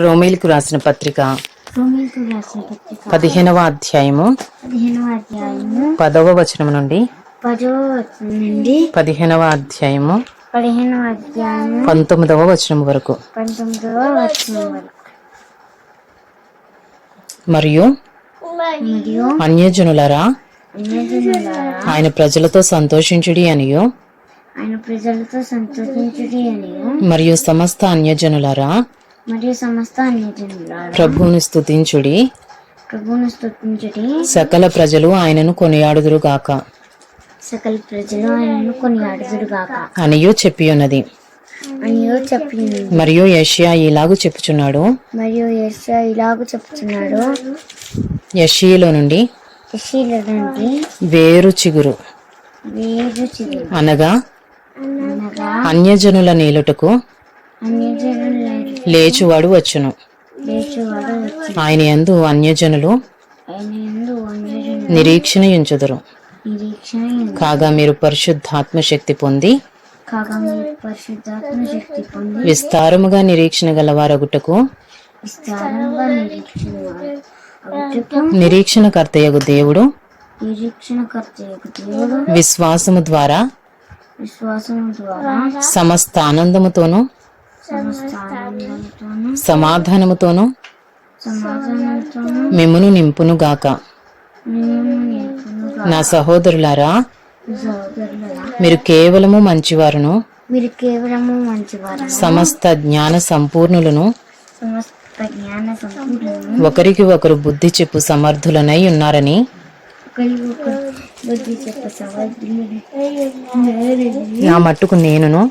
రోమీలకు రాసిన పత్రిక 15వ అధ్యాయము 10వ వచనం నుండి 15వ అధ్యాయము 19వ వచనం వరకు. మరియు అన్యజనులారా ఆయన ప్రజలతో సంతోషించుడి అనియు, మరియు సమస్త అన్యజనులారా ప్రభువును స్తుతించుడి, సకల ప్రజలు ఆయనను కొనియాడుదురుగాక అనియు చెప్పి ఉన్నది. మరియు యెషయా ఇలాగు చెప్పుచున్నాడు, యెషయిలో నుండి వేరు చిగురు అనగా అన్యజనుల నేలుటకు లేచువాడు వచ్చును. ఆయన యందు అన్యజనులు నిరీక్షణ ఉంచుదురు. కాగా మీరు పరిశుద్ధాత్మ శక్తి పొంది విస్తారముగా నిరీక్షణ గలవారగుటకు నిరీక్షణకర్తయగు దేవుడు విశ్వాసము ద్వారా సమస్త ఆనందముతోను సమాధానముతోను మిమ్మును నింపును గాక. నా సహోదరులారా, మీరు కేవలము మంచివారును సమస్త జ్ఞాన సంపూర్ణులను ఒకరికి ఒకరు బుద్ధి చెప్పు సమర్థులనై ఉన్నారని నా మట్టుకు నేనును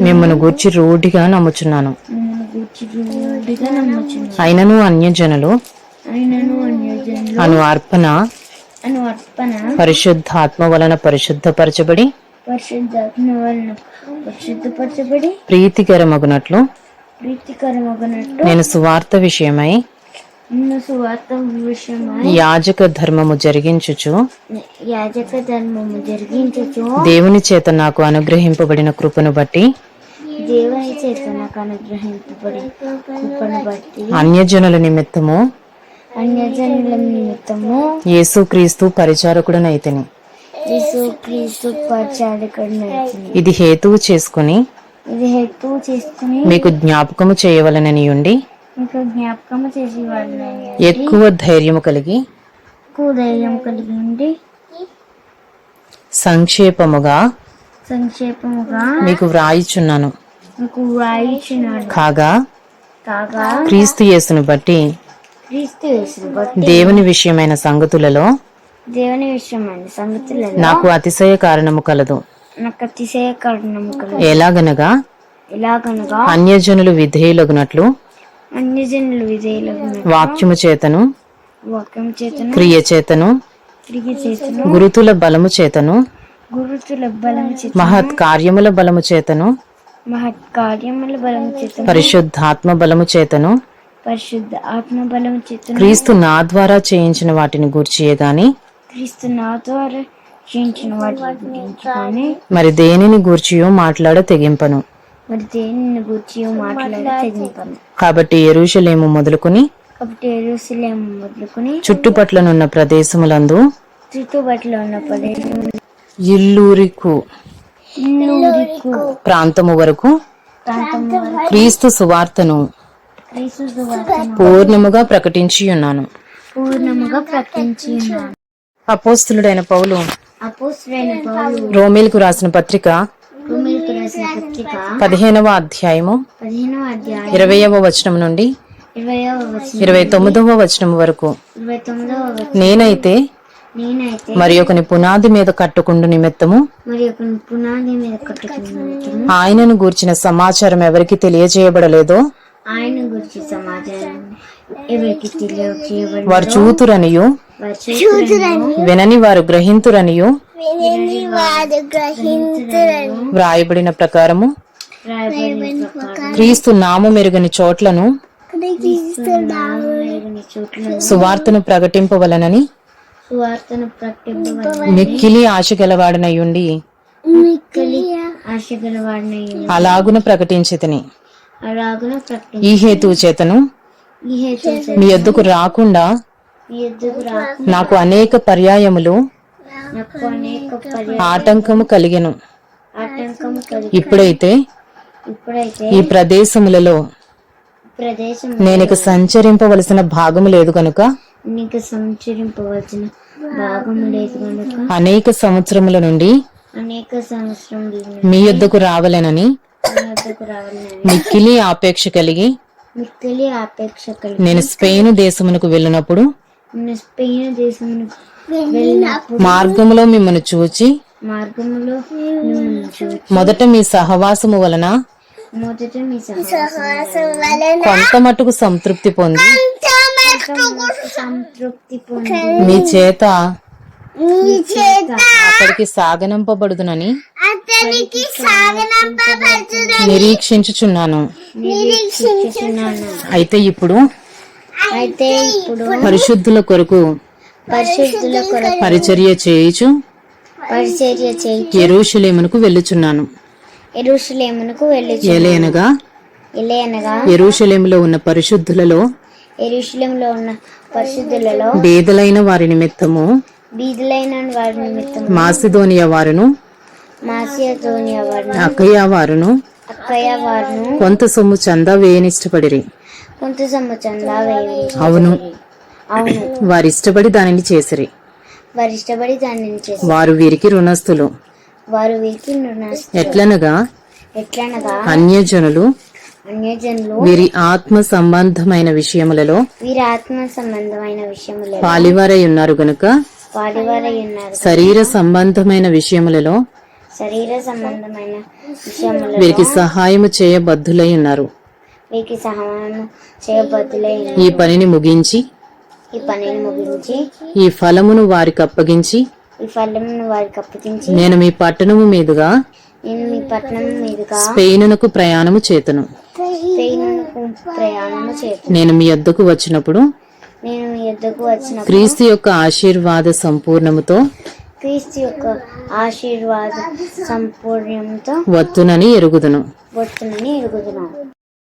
మిమ్మల్ని గూర్చి రూఢిగా నమ్ముచున్నాను. అయినను అన్యజనులు అను అర్పణ పరిశుద్ధాత్మ వలన పరిశుద్ధపరచబడి ప్రీతికరమగునట్లు నేను సువార్త విషయమై యాజక ధర్మము జరిగించుచు దేవుని చేత నాకు అనుగ్రహింపబడిన కృపను బట్టి అన్యజనుల నిమిత్తము యేసుక్రీస్తు పరిచారకుడనైతిని. ఇది హేతువు చేసుకుని మీకు జ్ఞాపకము చేయవలనని ఉండి ఎక్కువ ధైర్యము కలిగి సంక్షేపముగా మీకు వ్రాయిచున్నాను. కాగా క్రీస్తు యేసును బట్టి దేవుని విషయమైన సంగతులలో నాకు అతిశయ కారణము కలదు. ఎలాగనగా అన్యజనులు విధేయులగునట్లు వాక్యము చేతను క్రియ చేతను గురుతుల బలము చేతను మహత్ కార్యముల బలము చేతను పరిశుద్ధాత్మ బలము చేతను క్రీస్తు నా ద్వారా చేయించిన వాటిని గూర్చియే గాని మరి దేనిని గూర్చియో మాట్లాడ తెగింపను. కాబట్టి యెరూషలేము మొదలుకొని చుట్టుపట్లనున్న ప్రదేశములందు ఇల్లూరికు ప్రాంతము వరకు క్రీస్తు సువార్తను పూర్ణముగా ప్రకటించి ఉన్నాను. అపోస్తలుడైన పౌలు రోమీలకు రాసిన పత్రిక 15వ అధ్యాయము 20వ వచనం నుండి 29వ వచనం వరకు. నేనైతే మరి ఒకని పునాది మీద కట్టుకుండు నిమిత్తము ఆయనను గూర్చిన సమాచారం ఎవరికి తెలియజేయబడలేదో వారు చూతురనియు వినని వారు గ్రహింతురనియు వ్రాయబడిన ప్రకారము క్రీస్తు నామము మెరుగని చోట్లను సువార్తను ప్రకటింపవలనని మిక్కిలి ఆశ గలవాడనయుండి అలాగున ప్రకటించితిని. అలాగున ప్రకటించు. ఈ హేతువు చేతను ఈ హేతు మీ యొద్దకు రాకుండా మీ ఎద్దుకు రాకుండా నాకు అనేక పర్యాయములు నాకు అనేక పర్యాయ ఆటంకము కలిగెను. ఆటంకం కలిగి ఇప్పుడైతే ఇప్పుడైతే ఈ ప్రదేశములలో ప్రదేశం నేనిక సంచరింపవలసిన భాగము లేదు కనుక నీకు సంచరింపవలసిన భాగం లేదు కనుక అనేక సంవత్సరముల నుండి అనేక సంవత్సరముల మీ యొద్దకు రావలెనని వద్దకు రావాలని మిక్కిలి ఆపేక్ష కలిగి మిక్కిలి ఆపేక్ష కలిగి నేను స్పెయిన్ దేశమునకు వెళ్ళినప్పుడు నేను స్పెయిన్ దేశమునకు వెళ్ళినప్పుడు మార్గములో మిమ్మల్ని చూచి మార్గములో మిమ్మల్ని చూచి మొదట మీ సహవాసము వలన మొదట మీ సహవాసం కొంత మట్టుకు సంతృప్తి పొంది సంతృప్తి పొంది మీ చేత అక్కడికి సాగనంపబడుదునని నిరీక్షించుచున్నాను. నిరీక్షించుచున్నాను. అయితే ఇప్పుడు అయితే ఇప్పుడు పరిశుద్ధుల కొరకు పరిశుద్ధుల కొరకు పరిచర్య చేయుచు పరిచర్య చేయి యెరూషలేమునకు వెళ్ళుచున్నాను. యెరూషలేమునకు వెళ్ళుచు. ఎలయనగా ఎలయనగా యెరూషలేములో ఉన్న పరిశుద్ధులలో యెరూషలేములో ఉన్న పరిశుద్ధులలో బేదలైన వారి నిమిత్తము బీదులైన వారి నిమిత్తం మాసిదోనియా వారును మాసిదోనియా వారిని అకయ వారును అక్కయ్య వారును కొంత సొమ్ము చందా వేయనిష్టపడిరి. కొంత సంవత్సరంగా వేయించారు. అవును, అవును, వారు ఇష్టపడి దానిని చేసిరి. వారు ఇష్టపడి దానిని చేసి వారు వీరికి రుణస్థులు. వారు వీరికి రుణస్థులు. ఎట్లనగా ఎట్లనగా అన్యజనులు అన్యజనులు వీరి ఆత్మ సంబంధమైన విషయములలో వీరి ఆత్మ సంబంధమైన విషయములలో పాలివారై ఉన్నారు గనుక పాలివారై ఉన్నారు. శరీర సంబంధమైన విషయములలో శరీర సంబంధమైన విషయములలో వీరికి సహాయము చేయబద్ధులై ఉన్నారు. వీరికి సహాయం చేయబద్దులై ఈ పనిని ముగించి ఈ పనిని ముగించి ఈ ఫలమును వారికి అప్పగించి ఈ ఫలమును వారికి అప్పగించి నేను మీ పట్టణము మీదుగా నేను మీ పట్టణం మీదుగా స్పెయినునకు ప్రయాణము చేతును. స్పెయినుకు ప్రయాణము చేస్తాను. నేను మీ యొద్దకు వచ్చినప్పుడు నేను మీ యొద్దకు వచ్చినప్పుడు క్రీస్తు యొక్క ఆశీర్వాద సంపూర్ణముతో క్రీస్తు యొక్క ఆశీర్వాద సంపూర్ణంతో వత్తునని ఎరుగుదును. వస్తునని ఎరుగుతున్నాను.